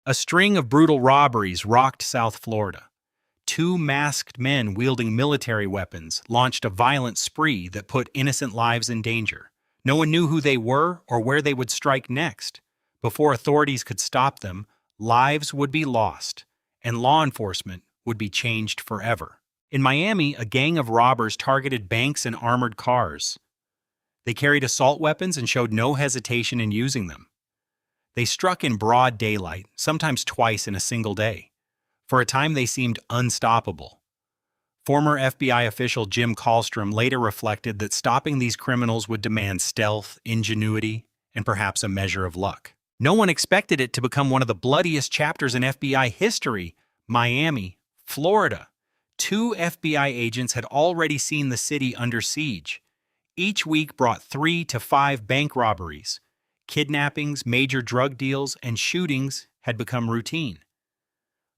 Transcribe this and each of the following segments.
A string of brutal robberies rocked South Florida. Two masked men wielding military weapons launched a violent spree that put innocent lives in danger. No one knew who they were or where they would strike next. Before authorities could stop them, lives would be lost, and law enforcement would be changed forever. In Miami, a gang of robbers targeted banks and armored cars. They carried assault weapons and showed no hesitation in using them. They struck in broad daylight, sometimes twice in a single day. For a time, they seemed unstoppable. Former FBI official Jim Kallstrom later reflected that stopping these criminals would demand stealth, ingenuity, and perhaps a measure of luck. No one expected it to become one of the bloodiest chapters in FBI history. Miami, Florida. Two FBI agents had already seen the city under siege. Each week brought 3 to 5 bank robberies. Kidnappings, major drug deals, and shootings had become routine.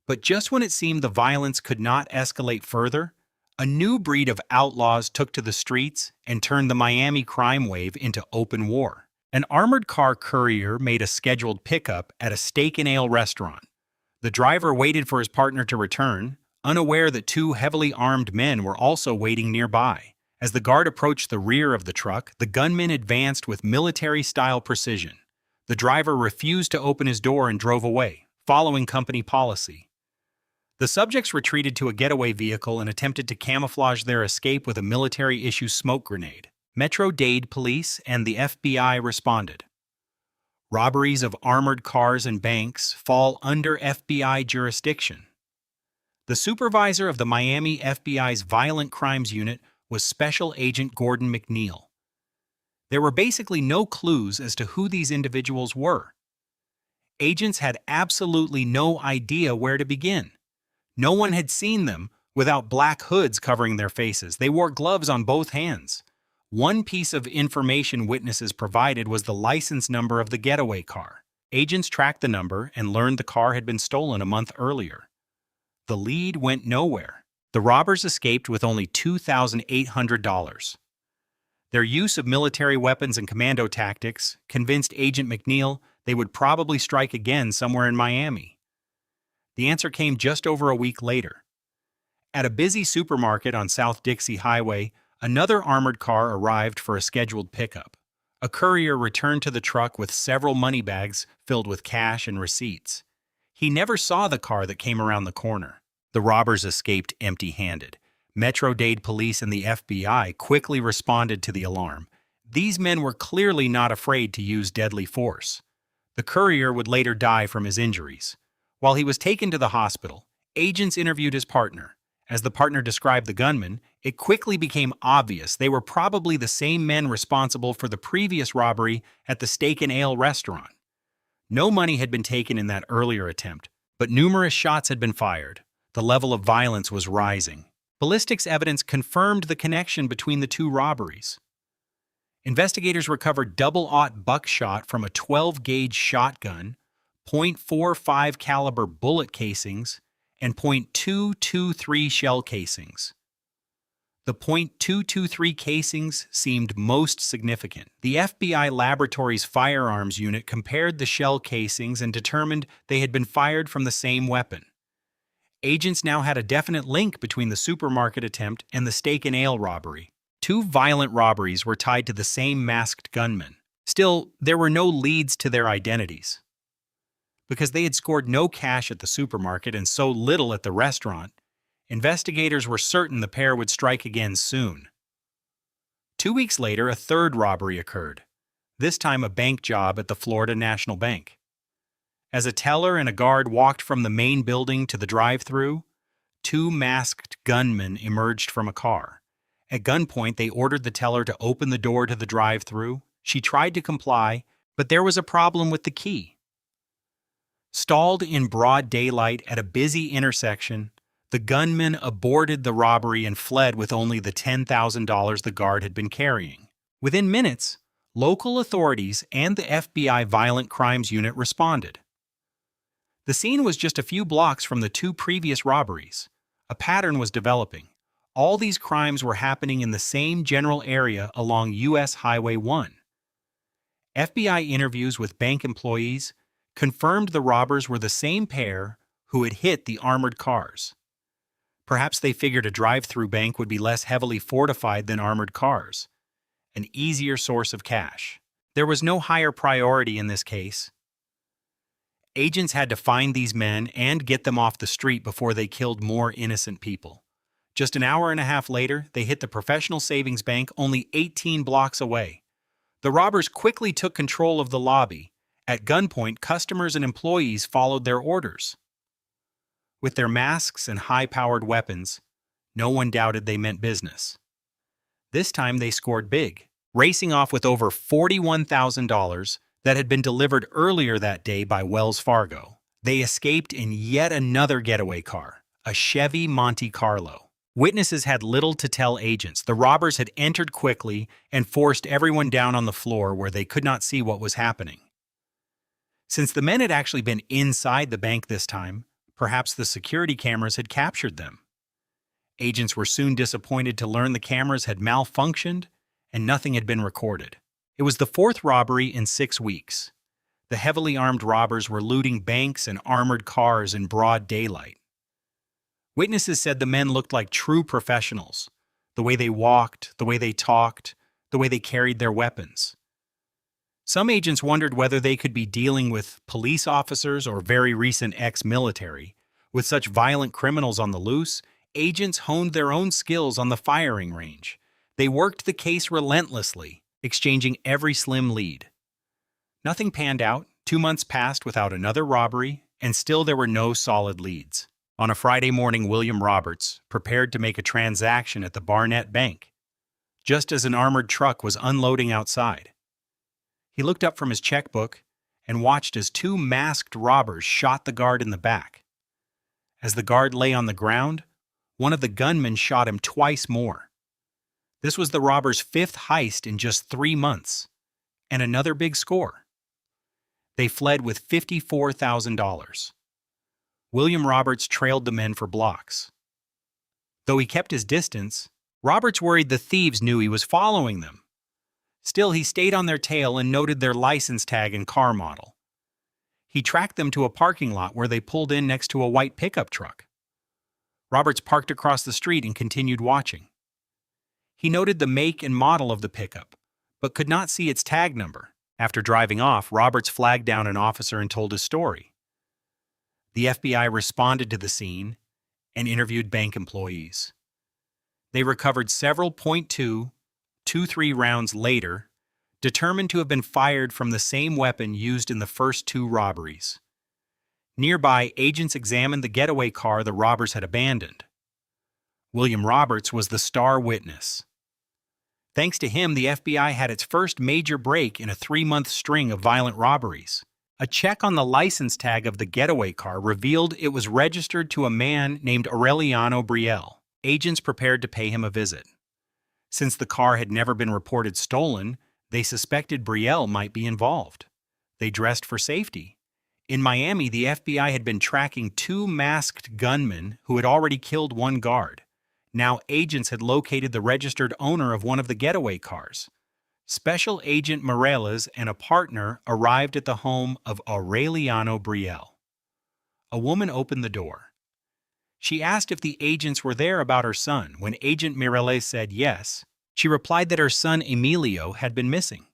But just when it seemed the violence could not escalate further, a new breed of outlaws took to the streets and turned the Miami crime wave into open war. An armored car courier made a scheduled pickup at a steak and ale restaurant. The driver waited for his partner to return, unaware that 2 heavily armed men were also waiting nearby. As the guard approached the rear of the truck, the gunman advanced with military-style precision. The driver refused to open his door and drove away, following company policy. The subjects retreated to a getaway vehicle and attempted to camouflage their escape with a military-issue smoke grenade. Metro-Dade police and the FBI responded. Robberies of armored cars and banks fall under FBI jurisdiction. The supervisor of the Miami FBI's Violent Crimes Unit was Special Agent Gordon McNeil. There were basically no clues as to who these individuals were. Agents had absolutely no idea where to begin. No one had seen them without black hoods covering their faces. They wore gloves on both hands. One piece of information witnesses provided was the license number of the getaway car. Agents tracked the number and learned the car had been stolen a month earlier. The lead went nowhere. The robbers escaped with only $2,800. Their use of military weapons and commando tactics convinced Agent McNeil they would probably strike again somewhere in Miami. The answer came just over a week later. At a busy supermarket on South Dixie Highway, another armored car arrived for a scheduled pickup. A courier returned to the truck with several money bags filled with cash and receipts. He never saw the car that came around the corner. The robbers escaped empty-handed. Metro-Dade police and the FBI quickly responded to the alarm. These men were clearly not afraid to use deadly force. The courier would later die from his injuries. While he was taken to the hospital, agents interviewed his partner. As the partner described the gunman, it quickly became obvious they were probably the same men responsible for the previous robbery at the steak and ale restaurant. No money had been taken in that earlier attempt, but numerous shots had been fired. The level of violence was rising. Ballistics evidence confirmed the connection between the 2 robberies. Investigators recovered double-aught buckshot from a 12-gauge shotgun, .45 caliber bullet casings, and .223 shell casings. The .223 casings seemed most significant. The FBI Laboratories Firearms Unit compared the shell casings and determined they had been fired from the same weapon. Agents now had a definite link between the supermarket attempt and the steak and ale robbery. 2 violent robberies were tied to the same masked gunman. Still, there were no leads to their identities. Because they had scored no cash at the supermarket and so little at the restaurant, investigators were certain the pair would strike again soon. 2 weeks later, a third robbery occurred, this time a bank job at the Florida National Bank. As a teller and a guard walked from the main building to the drive-thru, 2 masked gunmen emerged from a car. At gunpoint, they ordered the teller to open the door to the drive-thru. She tried to comply, but there was a problem with the key. Stalled in broad daylight at a busy intersection, the gunmen aborted the robbery and fled with only the $10,000 the guard had been carrying. Within minutes, local authorities and the FBI Violent Crimes Unit responded. The scene was just a few blocks from the 2 previous robberies. A pattern was developing. All these crimes were happening in the same general area along U.S. Highway 1. FBI interviews with bank employees confirmed the robbers were the same pair who had hit the armored cars. Perhaps they figured a drive-through bank would be less heavily fortified than armored cars, an easier source of cash. There was no higher priority in this case. Agents had to find these men and get them off the street before they killed more innocent people. Just an hour and a half later, they hit the professional savings bank only 18 blocks away. The robbers quickly took control of the lobby. At gunpoint, customers and employees followed their orders. With their masks and high-powered weapons, no one doubted they meant business. This time they scored big, racing off with over $41,000 that had been delivered earlier that day by Wells Fargo. They escaped in yet another getaway car, a Chevy Monte Carlo. Witnesses had little to tell agents. The robbers had entered quickly and forced everyone down on the floor where they could not see what was happening. Since the men had actually been inside the bank this time, perhaps the security cameras had captured them. Agents were soon disappointed to learn the cameras had malfunctioned and nothing had been recorded. It was the fourth robbery in 6 weeks. The heavily armed robbers were looting banks and armored cars in broad daylight. Witnesses said the men looked like true professionals. The way they walked, the way they talked, the way they carried their weapons. Some agents wondered whether they could be dealing with police officers or very recent ex-military. With such violent criminals on the loose, agents honed their own skills on the firing range. They worked the case relentlessly, exchanging every slim lead. Nothing panned out. 2 months passed without another robbery, and still there were no solid leads. On a Friday morning, William Roberts prepared to make a transaction at the Barnett Bank, just as an armored truck was unloading outside. He looked up from his checkbook and watched as 2 masked robbers shot the guard in the back. As the guard lay on the ground, one of the gunmen shot him twice more. This was the robbers' 5th heist in just 3 months, and another big score. They fled with $54,000. William Roberts trailed the men for blocks. Though he kept his distance, Roberts worried the thieves knew he was following them. Still, he stayed on their tail and noted their license tag and car model. He tracked them to a parking lot where they pulled in next to a white pickup truck. Roberts parked across the street and continued watching. He noted the make and model of the pickup, but could not see its tag number. After driving off, Roberts flagged down an officer and told his story. The FBI responded to the scene and interviewed bank employees. They recovered several .223 rounds later, determined to have been fired from the same weapon used in the first 2 robberies. Nearby, agents examined the getaway car the robbers had abandoned. William Roberts was the star witness. Thanks to him, the FBI had its first major break in a 3-month string of violent robberies. A check on the license tag of the getaway car revealed it was registered to a man named Aureliano Brielle. Agents prepared to pay him a visit. Since the car had never been reported stolen, they suspected Brielle might be involved. They dressed for safety. In Miami, the FBI had been tracking 2 masked gunmen who had already killed 1 guard. Now agents had located the registered owner of one of the getaway cars. Special Agent Morales and a partner arrived at the home of Aureliano Brielle. A woman opened the door. She asked if the agents were there about her son. When Agent Morales said yes, she replied that her son Emilio had been missing.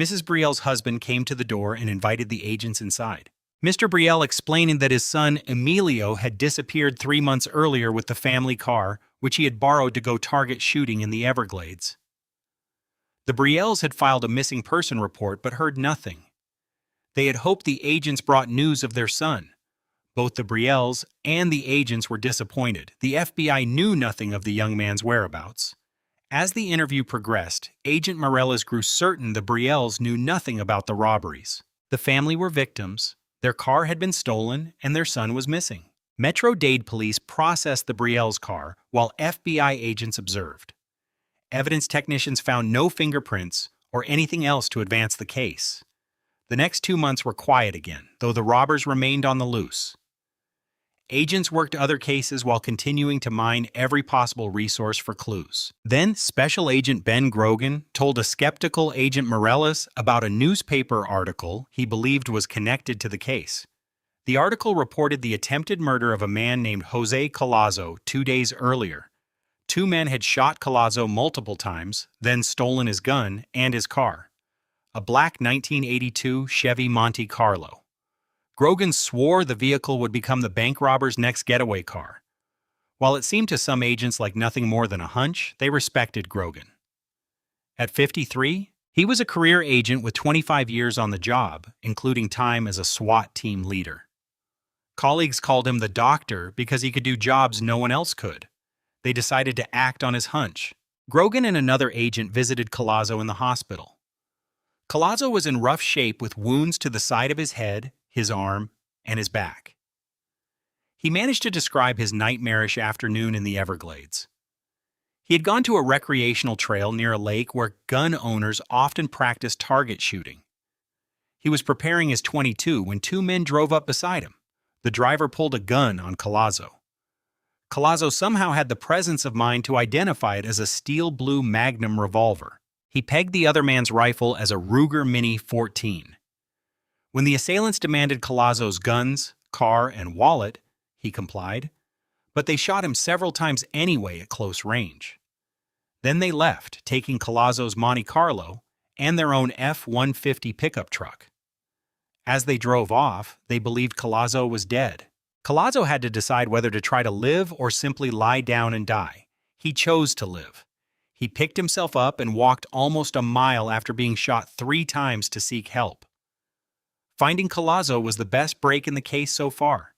Mrs. Brielle's husband came to the door and invited the agents inside. Mr. Brielle explained that his son Emilio had disappeared 3 months earlier with the family car, which he had borrowed to go target shooting in the Everglades. The Brielles had filed a missing person report but heard nothing. They had hoped the agents brought news of their son. Both the Brielles and the agents were disappointed. The FBI knew nothing of the young man's whereabouts. As the interview progressed, Agent Morales grew certain the Brielles knew nothing about the robberies. The family were victims, their car had been stolen, and their son was missing. Metro-Dade police processed the Brielle's car while FBI agents observed. Evidence technicians found no fingerprints or anything else to advance the case. The next 2 months were quiet again, though the robbers remained on the loose. Agents worked other cases while continuing to mine every possible resource for clues. Then, Special Agent Ben Grogan told a skeptical Agent Morellis about a newspaper article he believed was connected to the case. The article reported the attempted murder of a man named Jose Collazo 2 days earlier. Two men had shot Collazo multiple times, then stolen his gun and his car. A black 1982 Chevy Monte Carlo. Grogan swore the vehicle would become the bank robber's next getaway car. While it seemed to some agents like nothing more than a hunch, they respected Grogan. At 53, he was a career agent with 25 years on the job, including time as a SWAT team leader. Colleagues called him the doctor because he could do jobs no one else could. They decided to act on his hunch. Grogan and another agent visited Collazo in the hospital. Collazo was in rough shape with wounds to the side of his head, his arm, and his back. He managed to describe his nightmarish afternoon in the Everglades. He had gone to a recreational trail near a lake where gun owners often practiced target shooting. He was preparing his .22 when two men drove up beside him. The driver pulled a gun on Collazo. Collazo somehow had the presence of mind to identify it as a steel blue Magnum revolver. He pegged the other man's rifle as a Ruger Mini 14. When the assailants demanded Collazo's guns, car, and wallet, he complied, but they shot him several times anyway at close range. Then they left, taking Collazo's Monte Carlo and their own F-150 pickup truck. As they drove off, they believed Collazo was dead. Collazo had to decide whether to try to live or simply lie down and die. He chose to live. He picked himself up and walked almost a mile after being shot 3 times to seek help. Finding Collazo was the best break in the case so far.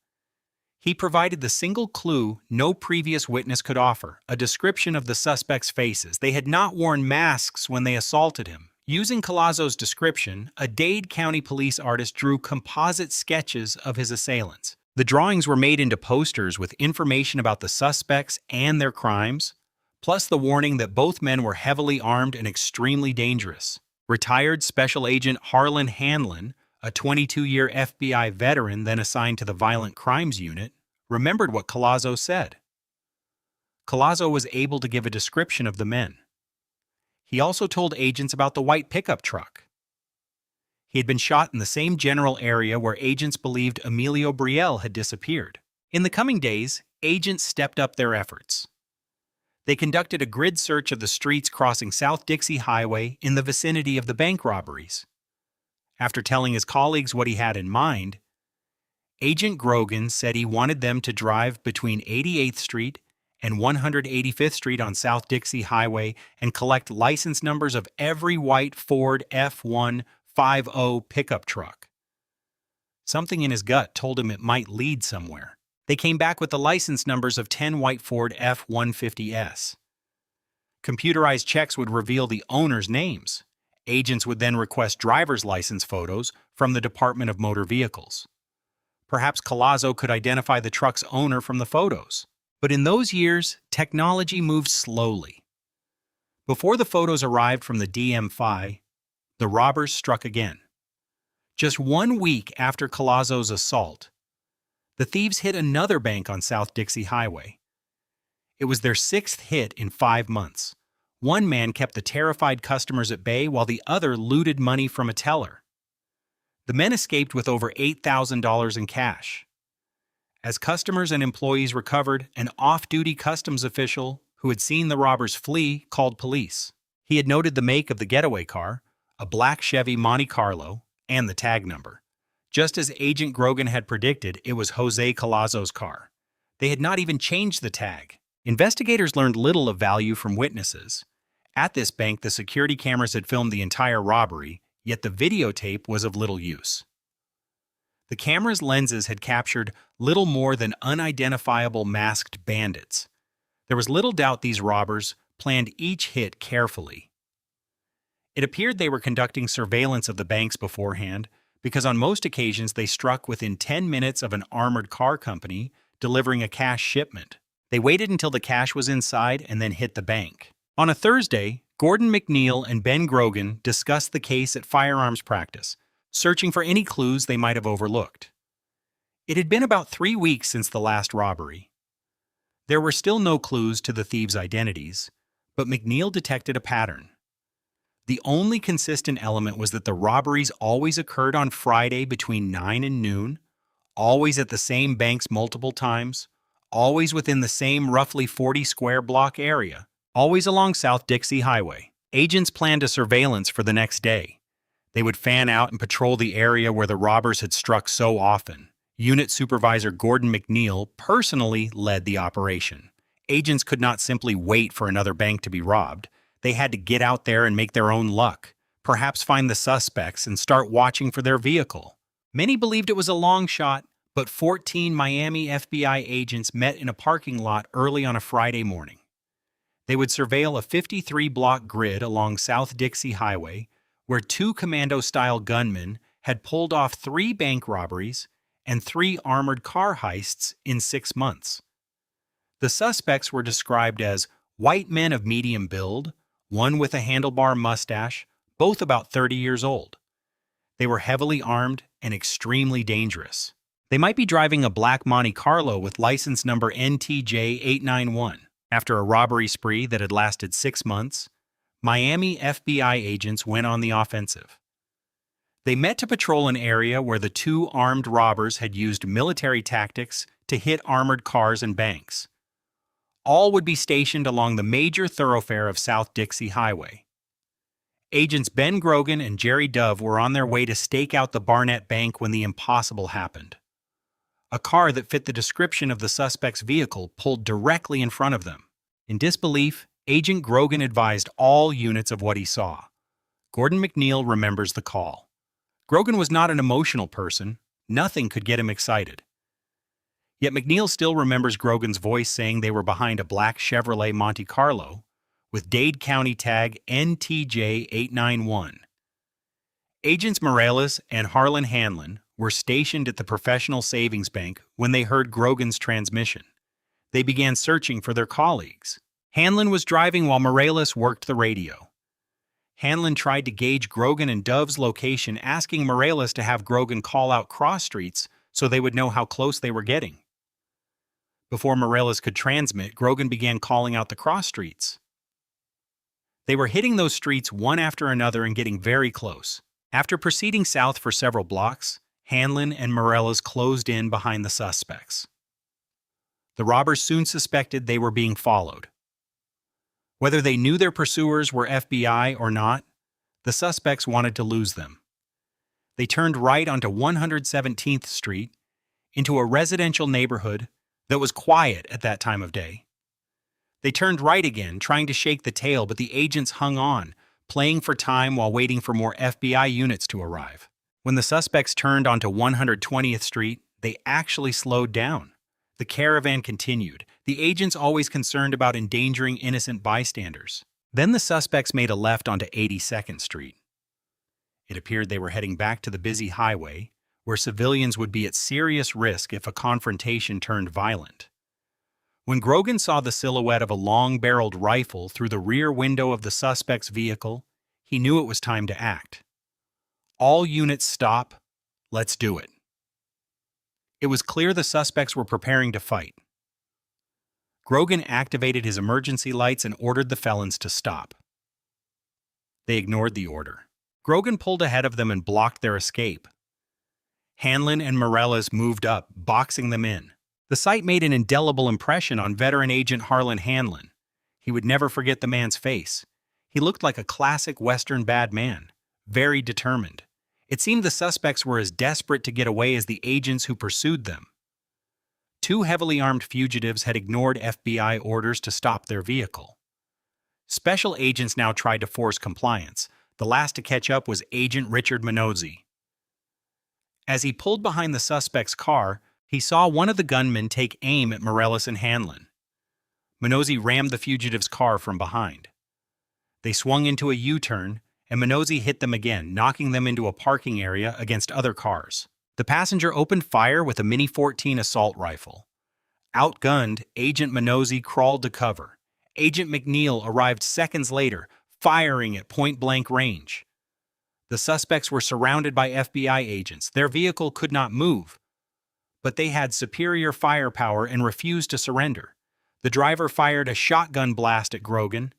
He provided the single clue no previous witness could offer, a description of the suspects' faces. They had not worn masks when they assaulted him. Using Collazo's description, a Dade County police artist drew composite sketches of his assailants. The drawings were made into posters with information about the suspects and their crimes, plus the warning that both men were heavily armed and extremely dangerous. Retired Special Agent Harlan Hanlon, a 22-year FBI veteran then assigned to the Violent Crimes Unit, remembered what Collazo said. Collazo was able to give a description of the men. He also told agents about the white pickup truck. He had been shot in the same general area where agents believed Emilio Brielle had disappeared. In the coming days, agents stepped up their efforts. They conducted a grid search of the streets crossing South Dixie Highway in the vicinity of the bank robberies. After telling his colleagues what he had in mind, Agent Grogan said he wanted them to drive between 88th Street and 185th Street on South Dixie Highway and collect license numbers of every white Ford F-150 pickup truck. Something in his gut told him it might lead somewhere. They came back with the license numbers of 10 white Ford F-150s. Computerized checks would reveal the owners' names. Agents would then request driver's license photos from the Department of Motor Vehicles. Perhaps Collazo could identify the truck's owner from the photos. But in those years, technology moved slowly. Before the photos arrived from the DM-5, the robbers struck again. Just 1 week after Collazo's assault, the thieves hit another bank on South Dixie Highway. It was their 6th hit in 5 months. One man kept the terrified customers at bay while the other looted money from a teller. The men escaped with over $8,000 in cash. As customers and employees recovered, an off-duty customs official who had seen the robbers flee called police. He had noted the make of the getaway car, a black Chevy Monte Carlo, and the tag number. Just as Agent Grogan had predicted, it was Jose Collazo's car. They had not even changed the tag. Investigators learned little of value from witnesses. At this bank, the security cameras had filmed the entire robbery, yet the videotape was of little use. The camera's lenses had captured little more than unidentifiable masked bandits. There was little doubt these robbers planned each hit carefully. It appeared they were conducting surveillance of the banks beforehand, because on most occasions they struck within 10 minutes of an armored car company delivering a cash shipment. They waited until the cash was inside and then hit the bank. On a Thursday, Gordon McNeil and Ben Grogan discussed the case at firearms practice, searching for any clues they might have overlooked. It had been about 3 weeks since the last robbery. There were still no clues to the thieves' identities, but McNeil detected a pattern. The only consistent element was that the robberies always occurred on Friday between 9 and noon, always at the same banks multiple times, always within the same roughly 40 square block area, always along South Dixie Highway. Agents planned a surveillance for the next day. They would fan out and patrol the area where the robbers had struck so often. Unit Supervisor Gordon McNeil personally led the operation. Agents could not simply wait for another bank to be robbed. They had to get out there and make their own luck, perhaps find the suspects and start watching for their vehicle. Many believed it was a long shot, but 14 Miami FBI agents met in a parking lot early on a Friday morning. They would surveil a 53-block grid along South Dixie Highway, where 2 commando-style gunmen had pulled off 3 bank robberies and 3 armored car heists in 6 months. The suspects were described as white men of medium build, one with a handlebar mustache, both about 30 years old. They were heavily armed and extremely dangerous. They might be driving a black Monte Carlo with license number NTJ891. After a robbery spree that had lasted 6 months, Miami FBI agents went on the offensive. They met to patrol an area where the 2 armed robbers had used military tactics to hit armored cars and banks. All would be stationed along the major thoroughfare of South Dixie Highway. Agents Ben Grogan and Jerry Dove were on their way to stake out the Barnett Bank when the impossible happened. A car that fit the description of the suspect's vehicle pulled directly in front of them. In disbelief, Agent Grogan advised all units of what he saw. Gordon McNeil remembers the call. Grogan was not an emotional person. Nothing could get him excited. Yet McNeil still remembers Grogan's voice saying they were behind a black Chevrolet Monte Carlo with Dade County tag NTJ891. Agents Morales and Harlan Hanlon were stationed at the Professional Savings Bank when they heard Grogan's transmission. They began searching for their colleagues. Hanlon was driving while Morales worked the radio. Hanlon tried to gauge Grogan and Dove's location, asking Morales to have Grogan call out cross streets so they would know how close they were getting. Before Morales could transmit, Grogan began calling out the cross streets. They were hitting those streets one after another and getting very close. After proceeding south for several blocks, Hanlon and Morales closed in behind the suspects. The robbers soon suspected they were being followed. Whether they knew their pursuers were FBI or not, the suspects wanted to lose them. They turned right onto 117th Street into a residential neighborhood that was quiet at that time of day. They turned right again, trying to shake the tail, but the agents hung on, playing for time while waiting for more FBI units to arrive. When the suspects turned onto 120th Street, they actually slowed down. The caravan continued, the agents always concerned about endangering innocent bystanders. Then the suspects made a left onto 82nd Street. It appeared they were heading back to the busy highway, where civilians would be at serious risk if a confrontation turned violent. When Grogan saw the silhouette of a long-barreled rifle through the rear window of the suspect's vehicle, he knew it was time to act. All units stop. Let's do it. It was clear the suspects were preparing to fight. Grogan activated his emergency lights and ordered the felons to stop. They ignored the order. Grogan pulled ahead of them and blocked their escape. Hanlon and Morales moved up, boxing them in. The sight made an indelible impression on veteran agent Harlan Hanlon. He would never forget the man's face. He looked like a classic Western bad man, very determined. It seemed the suspects were as desperate to get away as the agents who pursued them. 2 heavily armed fugitives had ignored FBI orders to stop their vehicle. Special agents now tried to force compliance. The last to catch up was Agent Richard Minozzi. As he pulled behind the suspect's car, he saw one of the gunmen take aim at Morales and Hanlon. Minozzi rammed the fugitive's car from behind. They swung into a U-turn, and Minozzi hit them again, knocking them into a parking area against other cars. The passenger opened fire with a Mini-14 assault rifle. Outgunned, Agent Minozzi crawled to cover. Agent McNeil arrived seconds later, firing at point-blank range. The suspects were surrounded by FBI agents. Their vehicle could not move, but they had superior firepower and refused to surrender. The driver fired a shotgun blast at Grogan.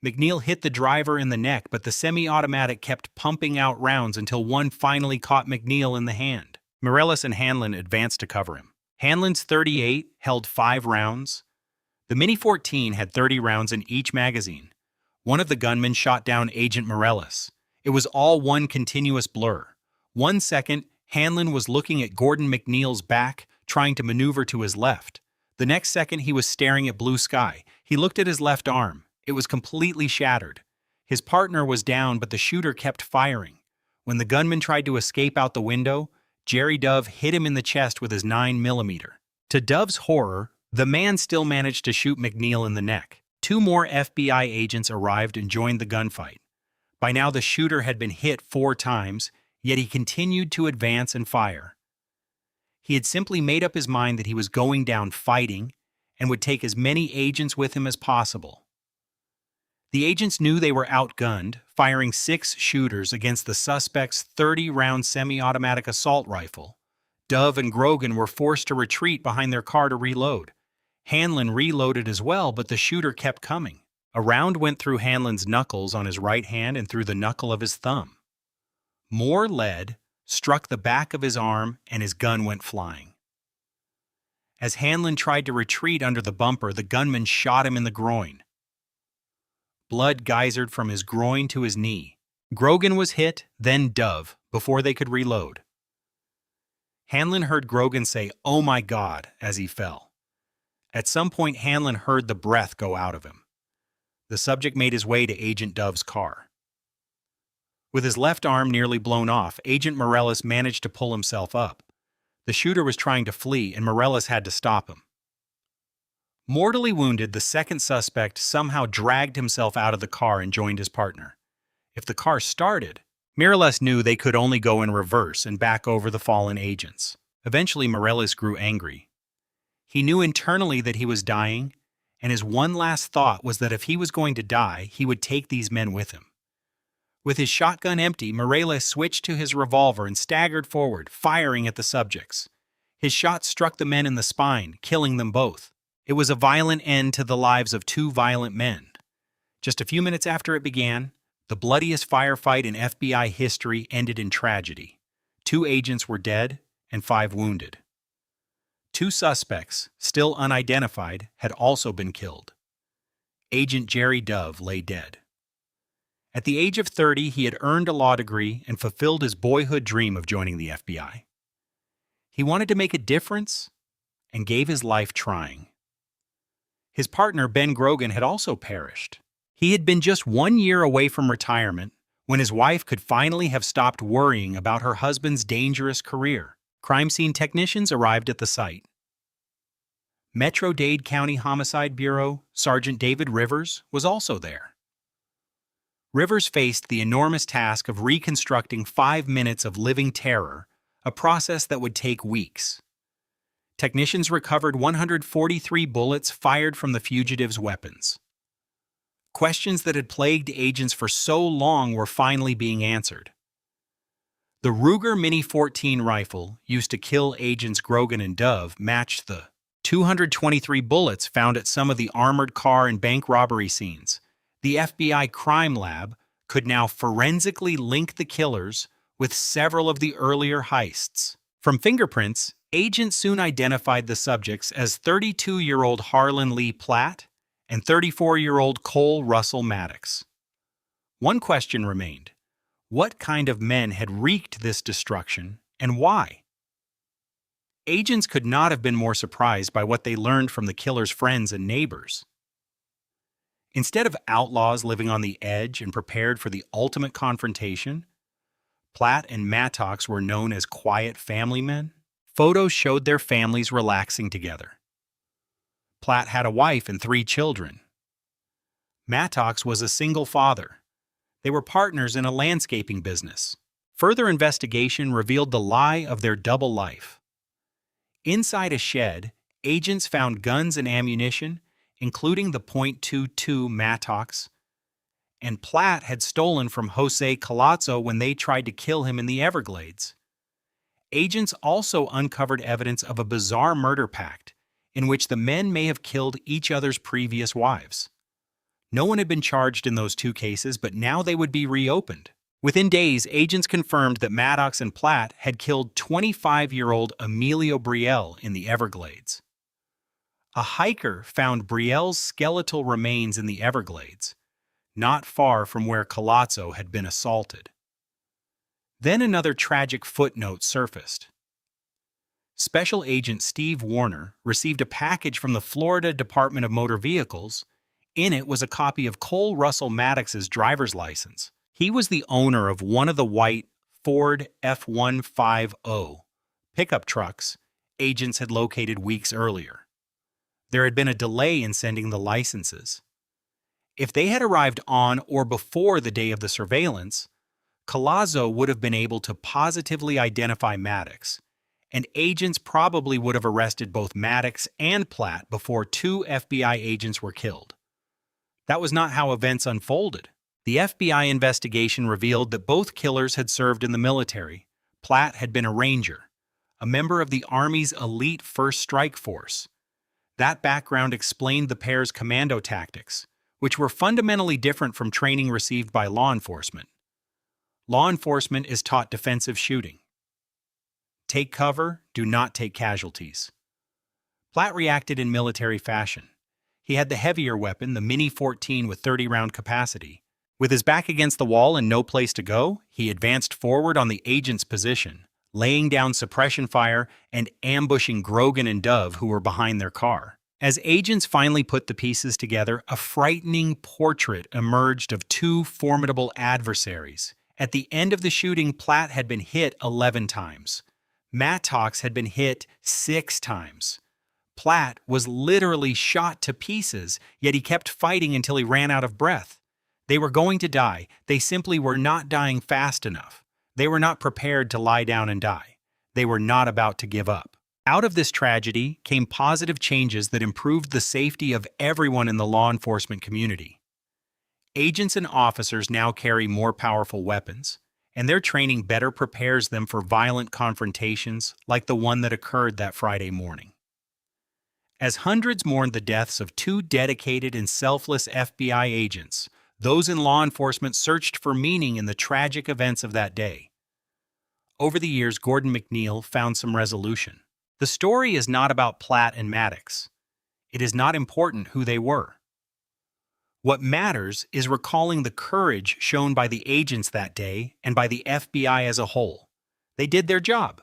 McNeil hit the driver in the neck, but the semi-automatic kept pumping out rounds until one finally caught McNeil in the hand. Morales and Hanlon advanced to cover him. Hanlon's .38 held 5 rounds. The Mini-14 had 30 rounds in each magazine. One of the gunmen shot down Agent Morales. It was all one continuous blur. 1 second, Hanlon was looking at Gordon McNeil's back, trying to maneuver to his left. The next second, he was staring at blue sky. He looked at his left arm. It was completely shattered. His partner was down, but the shooter kept firing. When the gunman tried to escape out the window, Jerry Dove hit him in the chest with his 9mm. To Dove's horror, the man still managed to shoot McNeil in the neck. 2 more FBI agents arrived and joined the gunfight. By now, the shooter had been hit 4 times, yet he continued to advance and fire. He had simply made up his mind that he was going down fighting and would take as many agents with him as possible. The agents knew they were outgunned, firing 6 shooters against the suspect's 30-round semi-automatic assault rifle. Dove and Grogan were forced to retreat behind their car to reload. Hanlon reloaded as well, but the shooter kept coming. A round went through Hanlon's knuckles on his right hand and through the knuckle of his thumb. More lead struck the back of his arm and his gun went flying. As Hanlon tried to retreat under the bumper, the gunman shot him in the groin. Blood geysered from his groin to his knee. Grogan was hit, then Dove, before they could reload. Hanlon heard Grogan say, "Oh my God," as he fell. At some point, Hanlon heard the breath go out of him. The subject made his way to Agent Dove's car. With his left arm nearly blown off, Agent Morales managed to pull himself up. The shooter was trying to flee, and Morales had to stop him. Mortally wounded, the second suspect somehow dragged himself out of the car and joined his partner. If the car started, Morales knew they could only go in reverse and back over the fallen agents. Eventually, Morales grew angry. He knew internally that he was dying, and his one last thought was that if he was going to die, he would take these men with him. With his shotgun empty, Morales switched to his revolver and staggered forward, firing at the subjects. His shot struck the men in the spine, killing them both. It was a violent end to the lives of 2 violent men. Just a few minutes after it began, the bloodiest firefight in FBI history ended in tragedy. 2 agents were dead and 5 wounded. 2 suspects, still unidentified, had also been killed. Agent Jerry Dove lay dead. At the age of 30, he had earned a law degree and fulfilled his boyhood dream of joining the FBI. He wanted to make a difference and gave his life trying. His partner, Ben Grogan, had also perished. He had been just 1 year away from retirement when his wife could finally have stopped worrying about her husband's dangerous career. Crime scene technicians arrived at the site. Metro-Dade County Homicide Bureau Sergeant David Rivers was also there. Rivers faced the enormous task of reconstructing 5 minutes of living terror, a process that would take weeks. Technicians recovered 143 bullets fired from the fugitives' weapons. Questions that had plagued agents for so long were finally being answered. The Ruger Mini-14 rifle used to kill agents Grogan and Dove matched the 223 bullets found at some of the armored car and bank robbery scenes. The FBI crime lab could now forensically link the killers with several of the earlier heists. From fingerprints, agents soon identified the subjects as 32-year-old Harlan Lee Platt and 34-year-old Cole Russell Maddox. One question remained. What kind of men had wreaked this destruction, and why? Agents could not have been more surprised by what they learned from the killer's friends and neighbors. Instead of outlaws living on the edge and prepared for the ultimate confrontation, Platt and Maddox were known as quiet family men. Photos showed their families relaxing together. Platt had a wife and 3 children. Maddox was a single father. They were partners in a landscaping business. Further investigation revealed the lie of their double life. Inside a shed, agents found guns and ammunition, including the .22 Maddox, and Platt had stolen from Jose Colazzo when they tried to kill him in the Everglades. Agents also uncovered evidence of a bizarre murder pact in which the men may have killed each other's previous wives. No one had been charged in those two cases, but now they would be reopened. Within days, agents confirmed that Maddox and Platt had killed 25-year-old Emilio Brielle in the Everglades. A hiker found Brielle's skeletal remains in the Everglades, not far from where Colazzo had been assaulted. Then another tragic footnote surfaced. Special Agent Steve Warner received a package from the Florida Department of Motor Vehicles. In it was a copy of Cole Russell Maddox's driver's license. He was the owner of one of the white Ford F-150 pickup trucks agents had located weeks earlier. There had been a delay in sending the licenses. If they had arrived on or before the day of the surveillance, Colazzo would have been able to positively identify Maddox, and agents probably would have arrested both Maddox and Platt before two FBI agents were killed. That was not how events unfolded. The FBI investigation revealed that both killers had served in the military. Platt had been a Ranger, a member of the Army's elite First Strike Force. That background explained the pair's commando tactics, which were fundamentally different from training received by law enforcement. Law enforcement is taught defensive shooting. Take cover, do not take casualties. Platt reacted in military fashion. He had the heavier weapon, the Mini-14 with 30-round capacity. With his back against the wall and no place to go, he advanced forward on the agent's position, laying down suppression fire and ambushing Grogan and Dove, who were behind their car. As agents finally put the pieces together, a frightening portrait emerged of two formidable adversaries. At the end of the shooting, Platt had been hit 11 times. Maddox had been hit 6 times. Platt was literally shot to pieces, yet he kept fighting until he ran out of breath. They were going to die. They simply were not dying fast enough. They were not prepared to lie down and die. They were not about to give up. Out of this tragedy came positive changes that improved the safety of everyone in the law enforcement community. Agents and officers now carry more powerful weapons, and their training better prepares them for violent confrontations like the one that occurred that Friday morning. As hundreds mourned the deaths of two dedicated and selfless FBI agents, those in law enforcement searched for meaning in the tragic events of that day. Over the years, Gordon McNeil found some resolution. The story is not about Platt and Maddox. It is not important who they were. What matters is recalling the courage shown by the agents that day and by the FBI as a whole. They did their job.